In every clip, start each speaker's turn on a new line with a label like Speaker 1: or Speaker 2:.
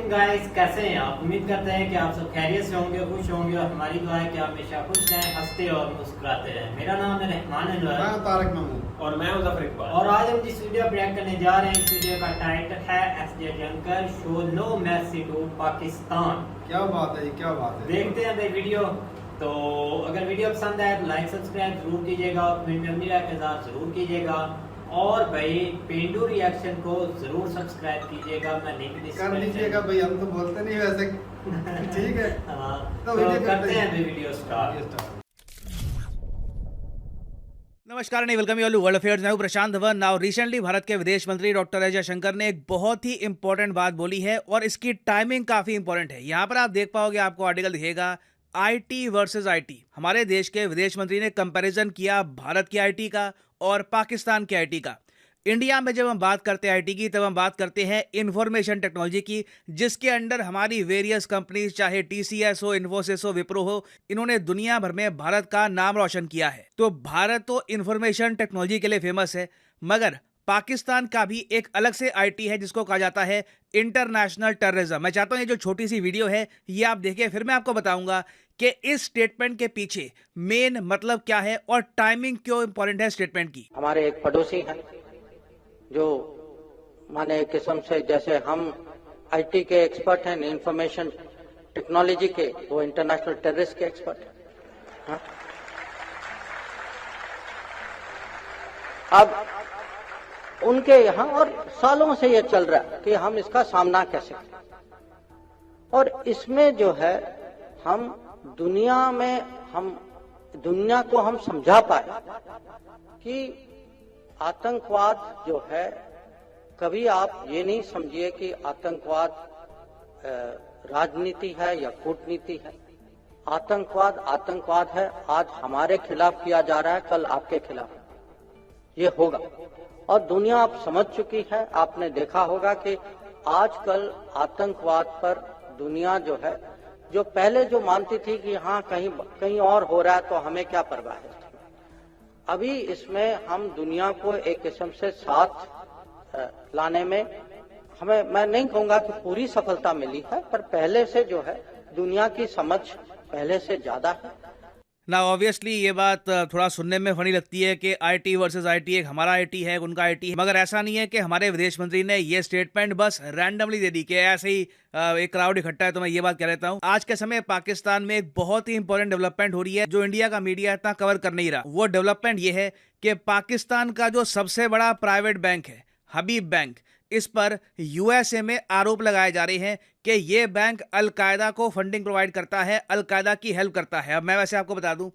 Speaker 1: Guys, कैसे हैं आप? उम्मीद करते हैं कि आप सब खैरियत से होंगे, खुश होंगे और हमारी दुआ है कि आप हमेशा खुश रहें, हंसते और मुस्कुराते रहें। मेरा नाम है रहमान अनवर,
Speaker 2: मैं तारक महमूद
Speaker 3: और मैं मुजफ्फर इकबाल।
Speaker 1: और आज हम जिस वीडियो रिएक्ट करने जा रहे हैं, इस वीडियो का टाइटल है S Jaishankar show no mercy to Pakistan.
Speaker 2: क्या बात है, क्या बात है।
Speaker 1: देखते हैं भाई वीडियो। तो अगर वीडियो पसंद आए तो लाइक सब्सक्राइब जरूर कीजिएगा और कमेंट में अपनी राय के साथ जरूर कीजिएगा। और भाई पेंडू रिएक्शन को जरूर सब्सक्राइब कीजिएगा, मैं लिंक
Speaker 2: कर लीजिएगा भाई, हम तो बोलते नहीं वैसे। ठीक है।
Speaker 1: हाँ,
Speaker 2: तो
Speaker 1: तो
Speaker 2: वीडियो
Speaker 1: करते हैं भाई वीडियो स्टार्ट।
Speaker 4: नमस्कार and welcome you all to world affairs. मैं हूं प्रशांत धवन। नाउ रिसेंटली भारत के विदेश मंत्री डॉक्टर एस जयशंकर ने एक बहुत ही इंपॉर्टेंट बात बोली है और इसकी टाइमिंग काफी इंपॉर्टेंट है। यहाँ पर आप देख पाओगे, आपको आर्टिकल दिखेगा आईटी वर्सेस आईटी। हमारे देश के विदेश मंत्री ने कंपैरिजन किया भारत की आईटी का और पाकिस्तान की आईटी का। इंडिया में जब हम बात करते हैं आईटी की, तब हम बात करते हैं इंफॉर्मेशन टेक्नोलॉजी की, जिसके अंडर हमारी वेरियस कंपनीज, चाहे टीसीएस हो, इन्फोसिस हो, विप्रो हो, इन्होंने दुनिया भर में भारत का नाम रोशन किया है। तो भारत तो इंफॉर्मेशन टेक्नोलॉजी के लिए फेमस है, मगर पाकिस्तान का भी एक अलग से आईटी है जिसको कहा जाता है इंटरनेशनल टेररिज्म। मैं चाहता हूं ये जो छोटी सी वीडियो है ये आप देखिए, फिर मैं आपको बताऊंगा कि इस स्टेटमेंट के पीछे मेन मतलब क्या है और टाइमिंग क्यों इंपॉर्टेंट है स्टेटमेंट की।
Speaker 5: हमारे एक पड़ोसी हैं जो माने एक किस्म से, जैसे हम आईटी के एक्सपर्ट हैं, इंफॉर्मेशन टेक्नोलॉजी के, वो इंटरनेशनल टेररिस्ट के एक्सपर्ट हैं। हाँ? अब उनके यहाँ और सालों से ये चल रहा है कि हम इसका सामना कैसे करें, और इसमें जो है हम दुनिया को हम समझा पाए कि आतंकवाद जो है, कभी आप ये नहीं समझिए कि आतंकवाद राजनीति है या कूटनीति है। आतंकवाद है। आज हमारे खिलाफ किया जा रहा है, कल आपके खिलाफ ये होगा, और दुनिया आप समझ चुकी है। आपने देखा होगा कि आजकल आतंकवाद पर दुनिया जो है, जो पहले जो मानती थी कि हाँ कहीं और हो रहा है तो हमें क्या परवाह है, अभी इसमें हम दुनिया को एक किस्म से साथ लाने में मैं नहीं कहूंगा कि पूरी सफलता मिली है, पर पहले से जो है दुनिया की समझ पहले से ज्यादा है।
Speaker 4: ना ऑब्वियसली ये बात थोड़ा सुनने में फनी लगती है कि आईटी वर्सेस आईटी, एक हमारा आईटी है, एक उनका आईटी है, मगर ऐसा नहीं है कि हमारे विदेश मंत्री ने ये स्टेटमेंट बस रैंडमली दे दी कि ऐसे ही एक क्राउड इकट्ठा है तो मैं ये बात कह लेता हूँ। आज के समय पाकिस्तान में एक बहुत ही इंपॉर्टेंट डेवलपमेंट हो रही है जो इंडिया का मीडिया इतना कवर कर नहीं रहा। वो डेवलपमेंट ये है कि पाकिस्तान का जो सबसे बड़ा प्राइवेट बैंक है हबीब बैंक, इस पर यूएसए में आरोप लगाए जा रहे हैं कि ये बैंक अल-कायदा को फंडिंग प्रोवाइड करता है, अल-कायदा की हेल्प करता है। अब मैं वैसे आपको बता दूं,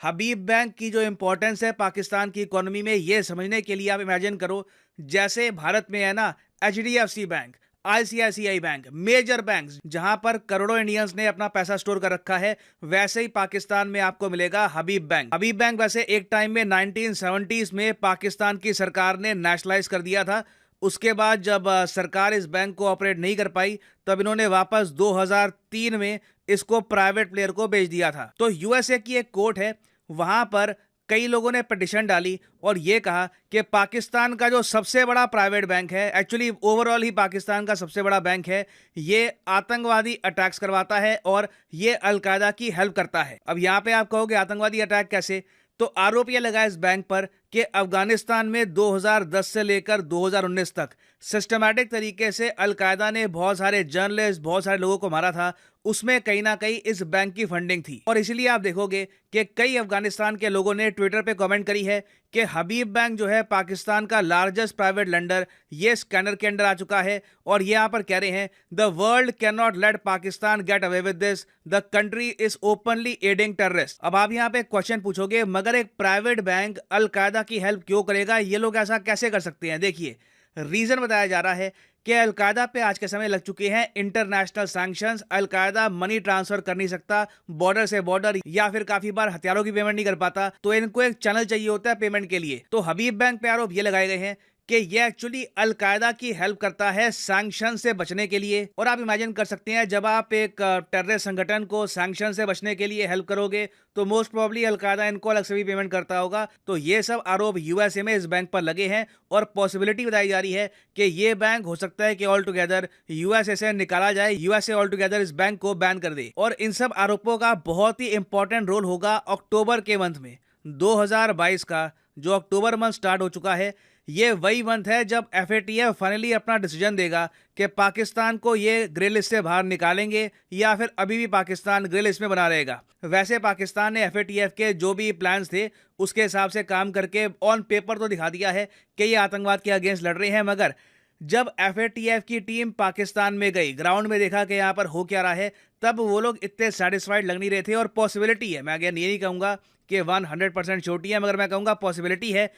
Speaker 4: हबीब बैंक की जो इंपॉर्टेंस है पाकिस्तान की इकोनॉमी में, ये समझने के लिए आप इमेजिन करो जैसे भारत में है ना HDFC bank, ICICI bank, major banks जहां पर करोड़ों इंडियंस ने अपना पैसा स्टोर कर रखा है, वैसे ही पाकिस्तान में आपको मिलेगा हबीब बैंक। हबीब बैंक वैसे एक टाइम में 1970s में पाकिस्तान की सरकार ने नेशनलाइज कर दिया था। उसके बाद जब सरकार इस बैंक को ऑपरेट नहीं कर पाई, तब इन्होंने वापस 2003 में इसको प्राइवेट प्लेयर को बेच दिया था। तो यूएसए की एक कोर्ट है, वहां पर कई लोगों ने पिटीशन डाली और ये कहा कि पाकिस्तान का जो सबसे बड़ा प्राइवेट बैंक है, एक्चुअली ओवरऑल ही पाकिस्तान का सबसे बड़ा बैंक है, ये आतंकवादी अटैक्स करवाता है और ये अल-कायदा की हेल्प करता है। अब यहाँ पे आप कहोगे आतंकवादी अटैक कैसे, तो आरोप यह लगा इस बैंक पर कि अफगानिस्तान में 2010 से लेकर 2019 तक सिस्टमैटिक तरीके से अल-कायदा ने बहुत सारे जर्नलिस्ट, बहुत सारे लोगों को मारा था, उसमें कहीं ना कहीं इस बैंक की फंडिंग थी। और इसलिए आप देखोगे कि कई अफगानिस्तान के लोगों ने ट्विटर पे कमेंट करी है कि हबीब बैंक जो है पाकिस्तान का लार्जेस्ट प्राइवेट लेंडर, ये स्कैनर के अंडर आ चुका है। और ये यहाँ पर कह रहे हैं the world can not let Pakistan get away with this, the country is openly adding terrorist. अब आप यहाँ पे क्वेश्चन पूछोगे, मगर एक प्राइवेट बैंक अल-कायदा की हेल्प क्यों करेगा, ये लोग ऐसा कैसे कर सकते हैं? देखिए, रीजन बताया जा रहा है कि अलकायदा पे आज के समय लग चुके हैं international sanctions. Al Qaeda money transfer कर नहीं सकता बॉर्डर से बॉर्डर, या फिर काफी बार हथियारों की पेमेंट नहीं कर पाता, तो इनको एक चैनल चाहिए होता है पेमेंट के लिए। तो हबीब बैंक पे आरोप ये लगाए गए हैं कि ये एक्चुअली अलकायदा की हेल्प करता है सैंक्शन से बचने के लिए। और आप इमेजिन कर सकते हैं जब आप एक टेररिस्ट संगठन को सैंक्शन से बचने के लिए हेल्प करोगे तो मोस्ट प्रोबब्ली अलकायदा इनको अलग से भी पेमेंट करता होगा। तो ये सब आरोप यूएसए में इस बैंक पर लगे हैं और पॉसिबिलिटी बताई जा रही है कि ये बैंक हो सकता है कि ऑल टुगेदर यूएसए से निकाला जाए, यूएसए ऑल टुगेदर इस बैंक को बैन कर दे। और इन सब आरोपों का बहुत ही इंपॉर्टेंट रोल होगा अक्टूबर के मंथ में 2022 का, जो अक्टूबर मंथ स्टार्ट हो चुका है। ये वही मंथ है जब एफएटीएफ फाइनली अपना डिसीजन देगा कि पाकिस्तान को ये ग्रे लिस्ट से बाहर निकालेंगे या फिर अभी भी पाकिस्तान ग्रे लिस्ट में बना रहेगा। वैसे पाकिस्तान ने एफएटीएफ के जो भी प्लान्स थे उसके हिसाब से काम करके ऑन पेपर तो दिखा दिया है कि ये आतंकवाद के अगेंस्ट लड़ रहे हैं, मगर जब एफएटीएफ की टीम पाकिस्तान में गई, ग्राउंड में देखा कि यहाँ पर हो क्या रहा है, तब वो लोग इतने सेटिस्फाइड लग नहीं रहे थे। और पॉसिबिलिटी है, मैं अगेन ये नहीं कहूँगा कि 100% छोटी है, मगर मैं कहूँगा पॉसिबिलिटी है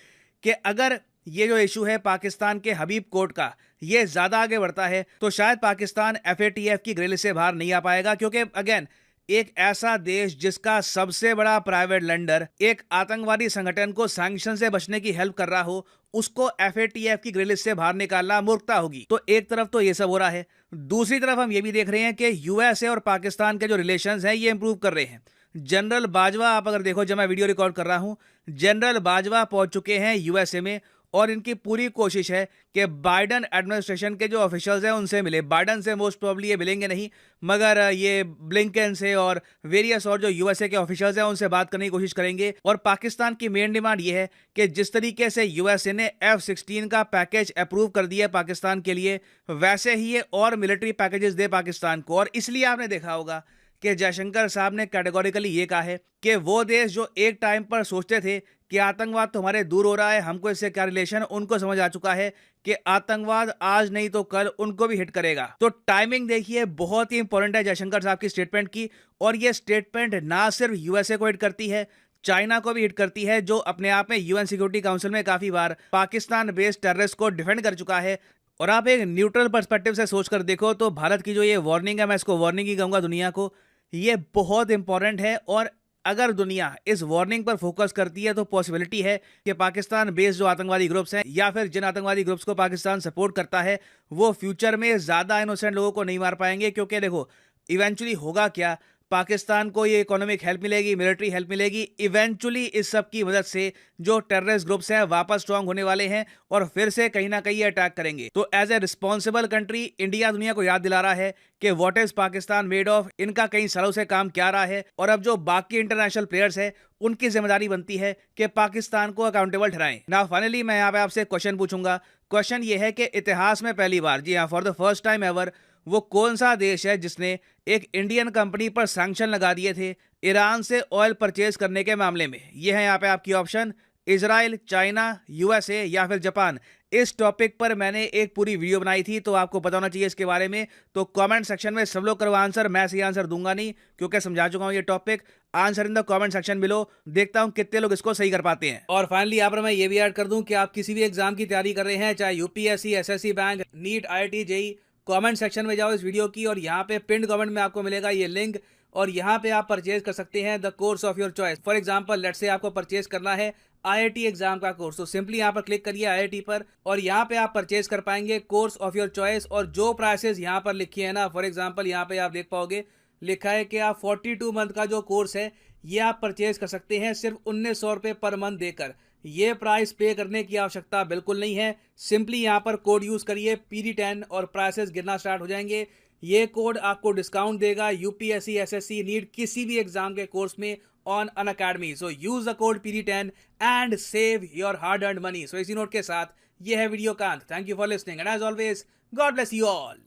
Speaker 4: कि अगर ये जो इशू है पाकिस्तान के हबीब कोर्ट का ये ज़्यादा आगे बढ़ता है तो शायद पाकिस्तान एफएटीएफ की ग्रे लिस्ट से बाहर नहीं आ पाएगा। क्योंकि अगेन एक ऐसा देश जिसका सबसे बड़ा प्राइवेट लेंडर एक आतंकवादी संगठन को सैंक्शन से बचने की हेल्प कर रहा हो, उसको एफएटीएफ की ग्रे लिस्ट से बाहर निकालना मूर्खता होगी। तो एक तरफ तो ये सब हो रहा है, दूसरी तरफ हम ये भी देख रहे हैं कि यूएसए और पाकिस्तान के जो रिलेशंस हैं ये इंप्रूव कर रहे हैं। जनरल बाजवा, आप अगर देखो, जब मैं वीडियो रिकॉर्ड कर रहा हूं, जनरल बाजवा पहुंच चुके हैं यूएसए में और इनकी पूरी कोशिश है कि बाइडन एडमिनिस्ट्रेशन के जो ऑफिशियल्स हैं उनसे मिले। बाइडन से मोस्ट प्रोबब्ली ये मिलेंगे नहीं, मगर ये ब्लिंकन से और वेरियस और जो यूएसए के ऑफिशियल्स हैं उनसे बात करने की कोशिश करेंगे। और पाकिस्तान की मेन डिमांड ये है कि जिस तरीके से यूएसए ने F-16 का पैकेज अप्रूव कर दिया पाकिस्तान के लिए, वैसे ही ये और मिलिट्री पैकेजेस दे पाकिस्तान को। और इसलिए आपने देखा होगा कि जयशंकर साहब ने कैटेगोरिकली ये कहा है कि वो देश जो एक टाइम पर सोचते थे कि आतंकवाद तो हमारे दूर हो रहा है, हमको इससे क्या रिलेशन, उनको समझ आ चुका है कि आतंकवाद आज नहीं तो कल उनको भी हिट करेगा। तो टाइमिंग देखिए बहुत ही इंपॉर्टेंट है जयशंकर साहब की स्टेटमेंट की। और ये स्टेटमेंट ना सिर्फ यूएसए को हिट करती है, चाइना को भी हिट करती है, जो अपने आप में यूएन सिक्योरिटी काउंसिल में काफी बार पाकिस्तान बेस्ड टेररिस्ट को डिफेंड कर चुका है। और आप एक न्यूट्रल पर्सपेक्टिव से सोचकर देखो तो भारत की जो ये वार्निंग है, मैं इसको वार्निंग ही कहूंगा दुनिया को, ये बहुत इंपॉर्टेंट है। और अगर दुनिया इस वार्निंग पर फोकस करती है तो पॉसिबिलिटी है कि पाकिस्तान बेस्ड जो आतंकवादी ग्रुप्स हैं या फिर जिन आतंकवादी ग्रुप्स को पाकिस्तान सपोर्ट करता है वो फ्यूचर में ज़्यादा इनोसेंट लोगों को नहीं मार पाएंगे। क्योंकि देखो इवेंचुअली होगा क्या, पाकिस्तान को ये इकोनॉमिक हेल्प मिलेगी, मिलिट्री हेल्प मिलेगी। इवेंचुअली इस सब की मदद से जो टेररिस्ट ग्रुप्स हैं वापस स्ट्रांग होने वाले हैं और फिर से कहीं ना कहीं अटैक करेंगे। तो as a responsible country India दुनिया को याद दिला रहा है कि what is Pakistan made of, इनका कई सालों से काम क्या रहा है। और अब जो बाकी इंटरनेशनल प्लेयर्स हैं उनकी जिम्मेदारी बनती है कि पाकिस्तान को अकाउंटेबल ठहराएं। नाउ फाइनली मैं यहाँ पे आपसे क्वेश्चन पूछूंगा। क्वेश्चन ये है कि इतिहास में पहली बार, जी हाँ, for the first time ever, वो कौन सा देश है जिसने एक इंडियन कंपनी पर सैंक्शन लगा दिए थे ईरान से ऑयल परचेज करने के मामले में? ये है यहाँ पे आपकी ऑप्शन, इजराइल, चाइना, यूएसए या फिर जापान। इस टॉपिक पर मैंने एक पूरी वीडियो बनाई थी तो आपको पता होना चाहिए इसके बारे में। तो कमेंट सेक्शन में सब लोग करो आंसर, मैं सही आंसर दूंगा नहीं क्योंकि समझा चुका हूं ये topic. Answer in the comment section below, देखता हूं कितने लोग इसको सही कर पाते हैं। और फाइनली यहाँ पर मैं ये भी ऐड कर दूं कि आप किसी भी एग्जाम की तैयारी कर रहे हैं, चाहे UPSC, SSC, bank, NEET, IIT, JEE, comment section में जाओ इस वीडियो की और यहाँ पे पिन कमेंट में आपको मिलेगा ये लिंक और यहाँ पे आप परचेज कर सकते हैं the course of your choice. For example let's say आपको परचेज करना है आईआईटी एग्जाम का कोर्स, तो सिंपली यहाँ पर क्लिक करिए आईआईटी पर और यहाँ पे आप परचेज कर पाएंगे कोर्स ऑफ योर चॉइस। और जो प्राइसेस यहाँ पर लिखी है ना, फॉर एग्जांपल यहाँ पे आप देख पाओगे लिखा है कि आप 42 मंथ का जो कोर्स है ये आप परचेज कर सकते हैं सिर्फ 1900 रुपये पर मंथ देकर। ये प्राइस पे करने की आवश्यकता बिल्कुल नहीं है, सिंपली यहाँ पर कोड यूज करिए PD10 और प्राइसेस गिरना स्टार्ट हो जाएंगे। ये कोड आपको डिस्काउंट देगा यूपीएससी, एसएससी, नीट किसी भी एग्जाम के कोर्स में on Unacademy. So use the code PD10 and save your hard earned money. So इसी नोट के साथ ये है वीडियो का अंत। Thank you for listening and as always God bless you all.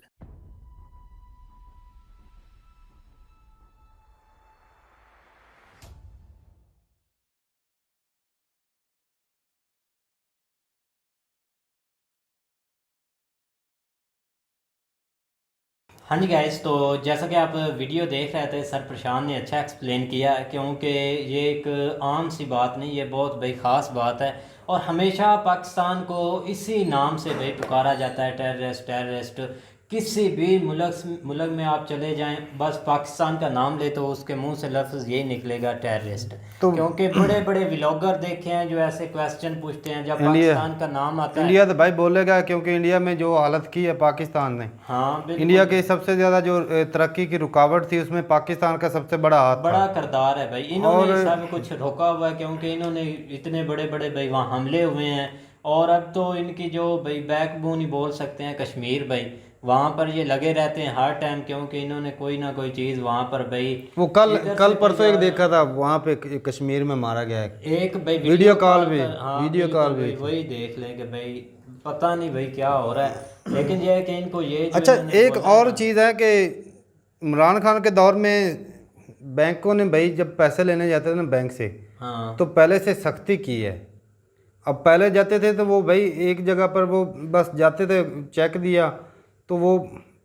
Speaker 1: हाँ जी गाइस, तो जैसा कि आप वीडियो देख रहे थे, सर प्रशांत ने अच्छा एक्सप्लेन किया क्योंकि ये एक आम सी बात नहीं, ये बहुत बड़ी ख़ास बात है। और हमेशा पाकिस्तान को इसी नाम से भाई पुकारा जाता है, टेररिस्ट टेररिस्ट, किसी भी मुल्क में आप चले जाएं, बस पाकिस्तान का नाम ले तो उसके मुंह से लफ्ज़ यही निकलेगा, टेररिस्ट।
Speaker 2: तो
Speaker 1: क्योंकि बड़े बड़े व्लॉगर देखे हैं जो ऐसे क्वेश्चन पूछते हैं, जब पाकिस्तान का नाम आता है।
Speaker 2: इंडिया तो भाई बोलेगा, क्योंकि इंडिया में जो हालत की है पाकिस्तान ने,
Speaker 1: हाँ बिल्कुल।
Speaker 2: इंडिया की सबसे ज्यादा जो तरक्की की रुकावट थी उसमें पाकिस्तान का सबसे बड़ा हाथ
Speaker 1: बड़ा
Speaker 2: था।
Speaker 1: किरदार है भाई, इन्होंने सब कुछ रोका हुआ है, क्योंकि इन्होंने इतने बड़े बड़े भाई वहाँ हमले हुए हैं। और अब तो इनकी जो भाई बैकबोन ही बोल सकते हैं कश्मीर भाई, वहाँ पर ये लगे रहते हैं हर टाइम, क्योंकि इन्होंने कोई ना कोई चीज़ वहाँ पर भाई।
Speaker 2: वो कल परसों एक देखा था वहाँ पे कश्मीर में मारा गया है
Speaker 1: एक भाई
Speaker 2: वीडियो कॉल भी,
Speaker 1: हाँ,
Speaker 2: वीडियो
Speaker 1: बिल्कुल
Speaker 2: कॉल
Speaker 1: भाई,
Speaker 2: भी।
Speaker 1: वही देख लेंगे भाई, पता नहीं भाई क्या हो रहा है। लेकिन ये है कि इनको ये जो
Speaker 2: अच्छा
Speaker 1: इन्होंने
Speaker 2: एक
Speaker 1: बोला
Speaker 2: और
Speaker 1: ना-
Speaker 2: चीज़ है कि इमरान खान के दौर में बैंकों ने भाई जब पैसे लेने जाते थे ना बैंक से,
Speaker 1: हाँ
Speaker 2: तो पहले से सख्ती की है। अब पहले जाते थे तो वो भाई एक जगह पर वो बस जाते थे, चेक दिया तो वो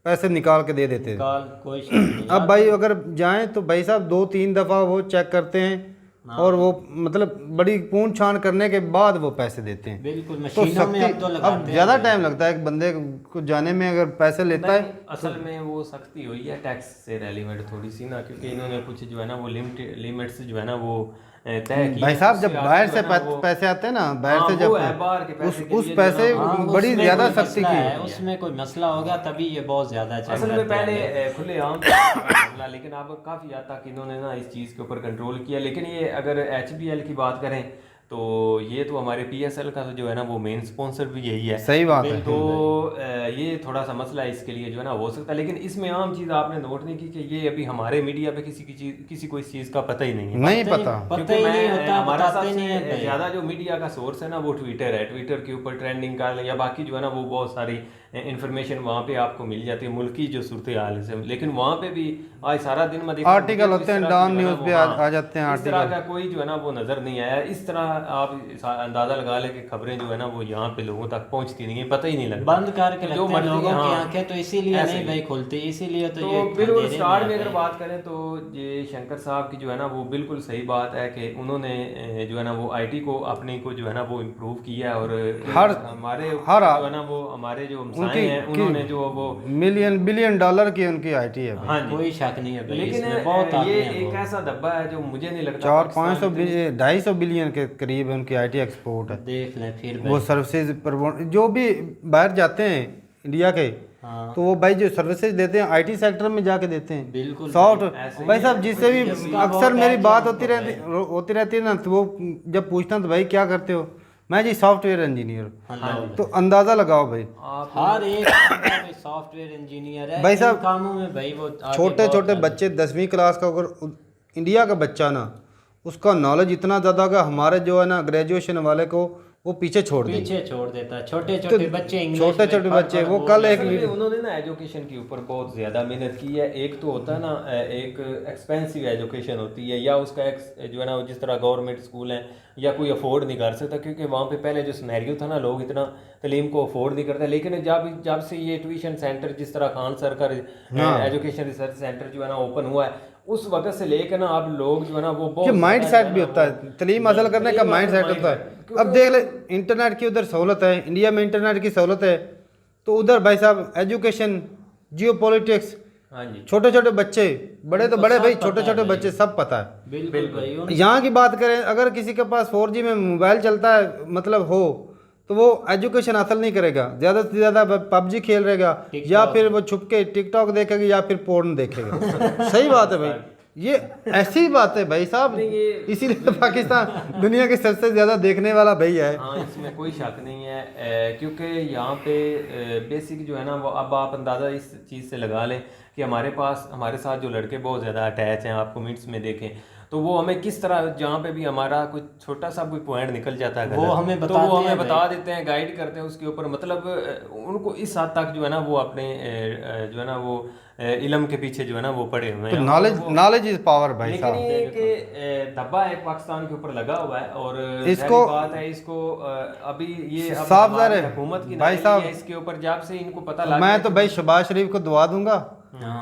Speaker 2: पैसे निकाल के दे देते थे।
Speaker 1: निकाल कोई शक नहीं।
Speaker 2: अब भाई अगर जाएं तो भाई साहब 2-3 दफ़ा वो चेक करते हैं और वो मतलब बड़ी पूंछ छान करने के बाद वो पैसे देते हैं।
Speaker 1: बिल्कुल
Speaker 2: तो
Speaker 1: मशीनों में अब तो
Speaker 2: अब
Speaker 1: लगाते हैं
Speaker 2: ज़्यादा
Speaker 1: भाई।
Speaker 2: टाइम लगता है एक बंदे को जाने में, अगर पैसे लेता है।
Speaker 3: असल में वो सख्ती हुई है टैक्स से रेलिवेंट थोड़ी सी ना, क्योंकि इन्होंने कुछ जो है ना वो लिमिट्स जो है ना वो तय की
Speaker 2: भाई
Speaker 3: है।
Speaker 2: साहब
Speaker 3: उससे
Speaker 2: जब
Speaker 3: आप
Speaker 2: बाहर
Speaker 3: जो
Speaker 2: से
Speaker 3: है ना वो-
Speaker 2: पैसे आते हैं ना, बाहर
Speaker 3: हाँ,
Speaker 2: से
Speaker 3: वो
Speaker 2: जब
Speaker 3: है, बाहर के पैसे के
Speaker 2: उस
Speaker 3: लिए
Speaker 2: पैसे
Speaker 3: जो है ना-
Speaker 1: हाँ,
Speaker 2: बड़ी
Speaker 1: उसमें
Speaker 2: ज़्यादा
Speaker 1: कोई
Speaker 2: सख्ती
Speaker 1: मसला
Speaker 2: की
Speaker 1: है, उसमें कोई मसला होगा तभी ये बहुत ज़्यादा चेक
Speaker 3: असल में
Speaker 1: करते हैं
Speaker 3: पहले खुले आम मामला, लेकिन अब काफ़ी हद तक इन्होंने ना इस चीज़ के ऊपर कंट्रोल किया। लेकिन ये अगर HBL की बात करें तो ये तो हमारे PSL का जो है ना वो मेन स्पॉन्सर भी यही है।
Speaker 2: सही बात है।
Speaker 3: तो ये थोड़ा सा मसला है इसके लिए जो है ना हो सकता है। लेकिन इसमें आम चीज़ आपने नोट नहीं की कि ये अभी हमारे मीडिया पे किसी को इस चीज़ का पता ही नहीं है।
Speaker 2: नहीं पता।
Speaker 1: पता ही नहीं होता,
Speaker 3: हमारा
Speaker 1: बताते ही नहीं है
Speaker 3: सबसे
Speaker 1: भाई।
Speaker 3: ज़्यादा जो मीडिया का सोर्स है ना वो ट्विटर है। ट्विटर के ऊपर ट्रेंडिंग का या बाकी जो है ना वो बहुत सारी इन्फॉर्मेशन वहाँ पे आपको मिल जाती है मुल्क की जो सूरत हाल से। लेकिन वहाँ पे भी आज सारा दिन मैं देखा
Speaker 2: आर्टिकल
Speaker 3: मुझे तो
Speaker 2: होते हैं,
Speaker 3: इस तरह
Speaker 2: डॉन
Speaker 3: की जो है ना
Speaker 2: न्यूज़
Speaker 3: वो-
Speaker 2: पे
Speaker 3: हाँ,
Speaker 2: आ जाते हैं
Speaker 3: इस तरह
Speaker 2: आर्टिकल।
Speaker 3: का कोई जो है ना वो नज़र नहीं आया। इस तरह आप अंदाज़ा लगा लें कि खबरें जो है ना वो यहाँ पे लोगों तक पहुँचती नहीं है, पता ही नहीं लगता।
Speaker 1: बंद करके
Speaker 3: तो जो
Speaker 1: रखते हैं
Speaker 3: मर्जी-
Speaker 1: लोगों की
Speaker 3: हाँ,
Speaker 1: आंखें, तो इसीलिए
Speaker 3: ऐसे
Speaker 1: नहीं
Speaker 3: ही।
Speaker 1: भाई खुलती, इसीलिए तो
Speaker 3: तो
Speaker 1: ये
Speaker 3: बिल्कुल
Speaker 1: अंधेरे
Speaker 3: स्टार्ट में
Speaker 1: आते
Speaker 3: अगर
Speaker 1: हैं।
Speaker 3: बात करें तो ये शंकर साहब की जो है ना वो बिल्कुल सही बात है कि उन्होंने जो है ना वो IT को अपने को जो है ना वो इम्प्रूव किया। और हमारे जो है ना वो हमारे जो हमसाए हैं उन्होंने जो वो
Speaker 2: $1 बिलियन की उनकी IT है भाई।
Speaker 3: हाँ जी।
Speaker 1: कोई शक नहीं है भाई,
Speaker 3: लेकिन
Speaker 1: इसमें बहुत आदमी
Speaker 3: ये
Speaker 1: हैं
Speaker 3: एक
Speaker 1: वो।
Speaker 3: ऐसा धब्बा है जो मुझे नहीं लगता
Speaker 2: 400-500
Speaker 3: पाकिस्तान
Speaker 2: 250 बिलियन के करीब उनकी IT एक्सपोर्ट है।
Speaker 1: देख लें फिर
Speaker 2: वो
Speaker 1: भाई।
Speaker 2: सर्विसेज जो भी बाहर जाते हैं इंडिया के,
Speaker 1: हाँ
Speaker 2: तो वो भाई जो सर्विसेज देते हैं IT सेक्टर में जाके देते हैं।
Speaker 1: बिल्कुल
Speaker 2: सॉफ्ट
Speaker 3: ऐसे ही
Speaker 2: भाई साहब जिससे भी
Speaker 1: जिसका
Speaker 2: अक्सर
Speaker 1: वो
Speaker 2: मेरी
Speaker 1: है
Speaker 2: बात
Speaker 1: जो
Speaker 2: होती रहती है ना, तो वो जब पूछता हूं तो भाई क्या करते हो, मैं जी सॉफ्टवेयर इंजीनियर।
Speaker 1: हाँ
Speaker 2: तो अंदाज़ा लगाओ भाई,
Speaker 3: आप
Speaker 1: हर एक सॉफ्टवेयर इंजीनियर है
Speaker 2: भाई
Speaker 1: इन
Speaker 2: साहब,
Speaker 1: कामों में भाई वो आगे
Speaker 2: छोटे
Speaker 1: बहुत
Speaker 2: छोटे
Speaker 1: ज्यादा-
Speaker 2: बच्चे 10वीं क्लास का अगर इंडिया का बच्चा ना, उसका नॉलेज इतना ज़्यादा होगा, हमारे जो है ना ग्रेजुएशन वाले को वो पीछे छोड़ देंगे।
Speaker 1: पीछे छोड़ देता है। छोटे छोटे बच्चे इंग्लिश
Speaker 2: छोटे
Speaker 1: में
Speaker 2: छोटे
Speaker 1: पढ़
Speaker 2: बच्चे,
Speaker 1: पढ़
Speaker 2: वो
Speaker 1: बोल
Speaker 2: कल
Speaker 1: रहे
Speaker 2: एक
Speaker 1: हैं।
Speaker 3: असल में उन्होंने ना एजुकेशन के ऊपर बहुत ज़्यादा मेहनत की है। एक तो होता है ना एक एक्सपेंसिव एजुकेशन होती है, या उसका जो है ना जिस तरह गवर्नमेंट स्कूल हैं या कोई अफोर्ड नहीं कर सकता, क्योंकि वहाँ पे पहले जो सिनेरियो था ना लोग इतना तालीम को अफोर्ड नहीं करते। लेकिन जब से ये ट्यूशन सेंटर जिस तरह खान सर का एजुकेशन रिसर्च सेंटर जो है ना ओपन हुआ है, उस वक्त से लेकर ना अब लोग जो है ना वो
Speaker 2: ये
Speaker 3: बहुत
Speaker 2: माइंड
Speaker 3: ज़्यादा
Speaker 2: सेट
Speaker 3: जो
Speaker 2: भी
Speaker 3: है ना
Speaker 2: होता है, तलीम हासिल करने का माइंड सेट होता है। अब देख ले, इंटरनेट की उधर सहूलत है, इंडिया में इंटरनेट की सहूलत है, तो उधर भाई साहब एजुकेशन, जियो पॉलिटिक्स,
Speaker 3: हाँ जी
Speaker 2: छोटे छोटे बच्चे, बड़े तो बड़े
Speaker 1: सब
Speaker 2: भाई,
Speaker 1: पता
Speaker 2: छोटे
Speaker 1: है
Speaker 2: छोटे
Speaker 1: भाई।
Speaker 2: बच्चे सब पता है।
Speaker 1: बिल्कुल भाई उन-
Speaker 2: यहाँ की बात करें, अगर किसी के पास 4G में मोबाइल चलता है मतलब हो, तो वो एजुकेशन हासिल नहीं करेगा, ज़्यादा से ज़्यादा PUBG खेल रहेगा, या फिर वो छुप के टिकटॉक देखेगा, या फिर पोर्न देखेगा। सही बात है भाई, ये ऐसी बात है भाई साहब, इसीलिए पाकिस्तान दुनिया के सबसे ज़्यादा देखने वाला भाई है।
Speaker 3: हाँ, इसमें कोई शक नहीं है क्योंकि यहाँ पे बेसिक जो है ना वो अब आप अंदाज़ा इस चीज़ से लगा लें कि हमारे साथ जो लड़के बहुत ज़्यादा अटैच हैं, आप कमेंट्स में देखें तो वो हमें किस तरह जहाँ पे भी हमारा कोई छोटा सा कोई पॉइंट निकल जाता है
Speaker 1: वो
Speaker 3: गलत,
Speaker 1: हमें
Speaker 3: तो
Speaker 1: बताते
Speaker 3: वो हमें
Speaker 1: हैं
Speaker 3: बता देते हैं, गाइड करते हैं उसके ऊपर। मतलब उनको इस हद तक जो है ना वो अपने जो है ना वो इल्म के पीछे जो है ना वो पड़े हुए
Speaker 2: तो
Speaker 3: हैं।
Speaker 2: नॉलेज इज पावर भाई
Speaker 3: लेकिन
Speaker 2: साहब।
Speaker 3: ये कि धब्बा है पाकिस्तान के ऊपर लगा हुआ है और
Speaker 2: इसको-
Speaker 3: जाहिर बात है इसको अभी ये अब
Speaker 2: साफ
Speaker 3: हमारी
Speaker 2: ज़ाहिर है,
Speaker 3: हुकूमत की
Speaker 2: भाई
Speaker 3: नाकामी
Speaker 2: साहब,
Speaker 3: है इसके ऊपर जब से इनको पता लग
Speaker 2: मैं तो भाई शहबाज शरीफ को दुआ दूंगा,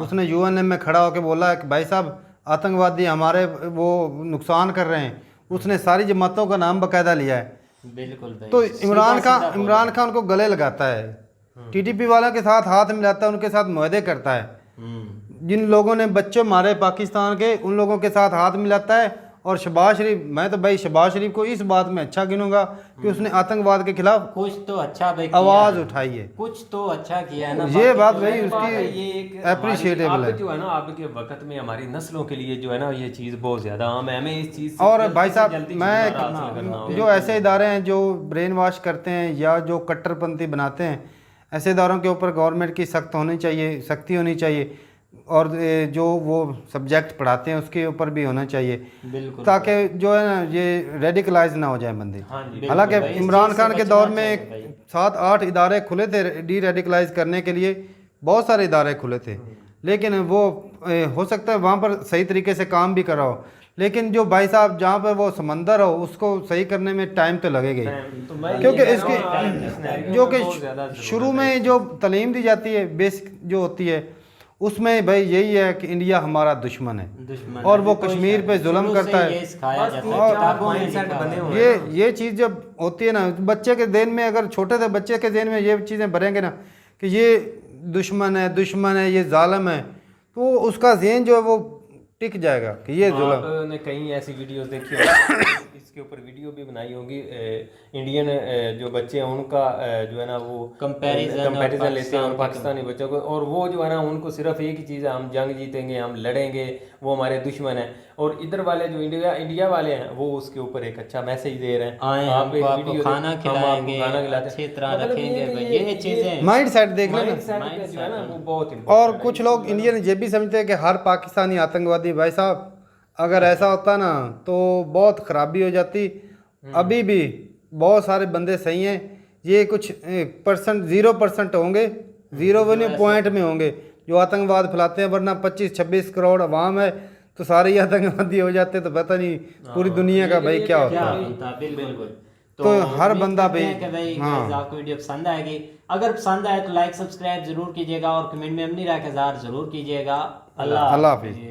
Speaker 2: उसने UNM में खड़ा होकर बोला है कि भाई साहब आतंकवादी हमारे वो नुकसान कर रहे हैं, उसने सारी जमातों का नाम बाकायदा लिया है।
Speaker 1: बिल्कुल भाई।
Speaker 2: तो
Speaker 1: सीधा सीधा बोल
Speaker 2: इमरान खान को गले लगाता है टीटीपी वालों के साथ हाथ मिलाता है, उनके साथ मुआहदे करता है। जिन लोगों ने बच्चे मारे पाकिस्तान के, उन लोगों के साथ हाथ मिलाता है। और शहबाज शरीफ, मैं तो भाई शहबाज शरीफ को इस बात में अच्छा गिनूंगा कि उसने आतंकवाद के खिलाफ
Speaker 1: कुछ तो अच्छा भाई किया
Speaker 2: आवाज
Speaker 1: है।
Speaker 2: उठाई है,
Speaker 1: कुछ तो अच्छा किया है ना।
Speaker 2: ये बात
Speaker 1: बाकी
Speaker 2: भाई
Speaker 1: जो है,
Speaker 2: उसकी
Speaker 3: ये एक
Speaker 2: एप्रिशिएटेबल है।
Speaker 3: जो है ना अब के वक्त में हमारी नस्लों के लिए जो है ना ये चीज़ बहुत ज़्यादा आम है, हमें इस चीज़ से
Speaker 2: और
Speaker 3: जल्दी
Speaker 2: भाई
Speaker 3: से
Speaker 2: साहब
Speaker 3: जल्दी
Speaker 2: मैं
Speaker 3: छुटकारा हासिल करना होगा।
Speaker 2: जो ऐसे इदारे हैं जो ब्रेन वॉश करते हैं या जो कट्टरपंथी बनाते हैं, ऐसे इदारों के ऊपर गवर्नमेंट की सख्ती होनी चाहिए। और जो वो सब्जेक्ट पढ़ाते हैं उसके ऊपर भी होना चाहिए,
Speaker 1: बिल्कुल,
Speaker 2: ताकि जो है ना ये रेडिकलाइज ना हो जाए बंदे। हालांकि
Speaker 1: भाई, इस
Speaker 2: इमरान
Speaker 1: चीज़ से
Speaker 2: खान के
Speaker 1: बचना
Speaker 2: दौर में
Speaker 1: चाहिए भाई।
Speaker 2: 7-8 इदारे खुले थे डी रेडिकलाइज करने के लिए, बहुत सारे इदारे खुले थे, लेकिन वो हो सकता है वहाँ पर सही तरीके से काम भी करा हो, लेकिन जो भाई साहब जहाँ पर वो समंदर हो उसको सही करने में टाइम तो लगेगा ही।
Speaker 3: तो मैं
Speaker 2: क्योंकि
Speaker 3: ये कह
Speaker 2: इसके
Speaker 3: रहा हूँ,
Speaker 2: जो
Speaker 3: बहुत ज़्यादा
Speaker 2: कि
Speaker 3: ज़रूरत
Speaker 2: शुरू
Speaker 3: है।
Speaker 2: में जो तालीम दी जाती है, बेसिक जो होती है, उसमें भाई यही है कि इंडिया हमारा दुश्मन है
Speaker 1: दुश्मन
Speaker 2: और
Speaker 1: है,
Speaker 2: वो
Speaker 1: कोई
Speaker 2: कश्मीर पे जुल्म
Speaker 1: शुरू
Speaker 2: करता
Speaker 1: से
Speaker 2: है।
Speaker 1: ये सिखाया
Speaker 3: बस
Speaker 1: जाता
Speaker 3: तीन
Speaker 1: है,
Speaker 3: चार
Speaker 1: किताबों में
Speaker 3: mindset
Speaker 1: लिखा
Speaker 3: बने
Speaker 1: हुआ
Speaker 3: हुए
Speaker 1: है।
Speaker 3: हैं।
Speaker 2: ये चीज़ जब होती है ना बच्चे के ज़हन में, अगर छोटे से बच्चे के ज़हन में ये चीज़ें भरेंगे ना कि ये दुश्मन है, ये जालिम है, तो उसका ज़हन जो है वो टिक जाएगा कि ये जुल्म।
Speaker 3: आपने कई ऐसी वीडियोस देखी होंगी, इसके ऊपर वीडियो भी बनाई होगी, इंडियन जो बच्चे हैं उनका जो है ना वो कंपैरिजन लेते हैं और पाकिस्तानी बच्चों को, और वो जो है ना उनको सिर्फ एक ही चीज़ है, हम जंग जीतेंगे, हम लड़ेंगे, वो हमारे दुश्मन है। और इधर वाले जो इंडिया वाले हैं वो उसके ऊपर एक अच्छा मैसेज दे रहे हैं,
Speaker 1: आए
Speaker 3: आप एक
Speaker 1: आपको
Speaker 3: वीडियो
Speaker 1: खाना खिलाएंगे, अच्छी तरह रखेंगे, ये चीजें
Speaker 2: माइंड सेट देख लेना।
Speaker 3: माइंडसेट जो है ना वो बहुत
Speaker 2: और
Speaker 3: important है।
Speaker 2: कुछ लोग इंडियन ये भी समझते हैं कि हर पाकिस्तानी आतंकवादी, भाई साहब अगर ऐसा होता ना तो बहुत ख़राबी हो जाती। अभी भी बहुत सारे बंदे सही हैं, ये कुछ 0% होंगे, 0.1 में होंगे जो आतंकवाद फैलाते हैं, वरना 25-26 करोड़ अवाम है तो सारे ही आतंकवादी हो जाते, तो पता नहीं पूरी दुनिया का भाई क्या होता है।
Speaker 1: बनता बिल्कुल।
Speaker 2: तो हर
Speaker 1: उम्मीद
Speaker 2: बंदा
Speaker 1: करते
Speaker 2: भाई,
Speaker 1: हैं कि भाई
Speaker 2: हाँ।
Speaker 1: guys, आपको वीडियो पसंद आएगी। अगर पसंद आए तो लाइक सब्सक्राइब जरूर कीजिएगा और कमेंट में अपनी राय का इज़हार जरूर कीजिएगा। अल्लाह
Speaker 2: हाफिज़।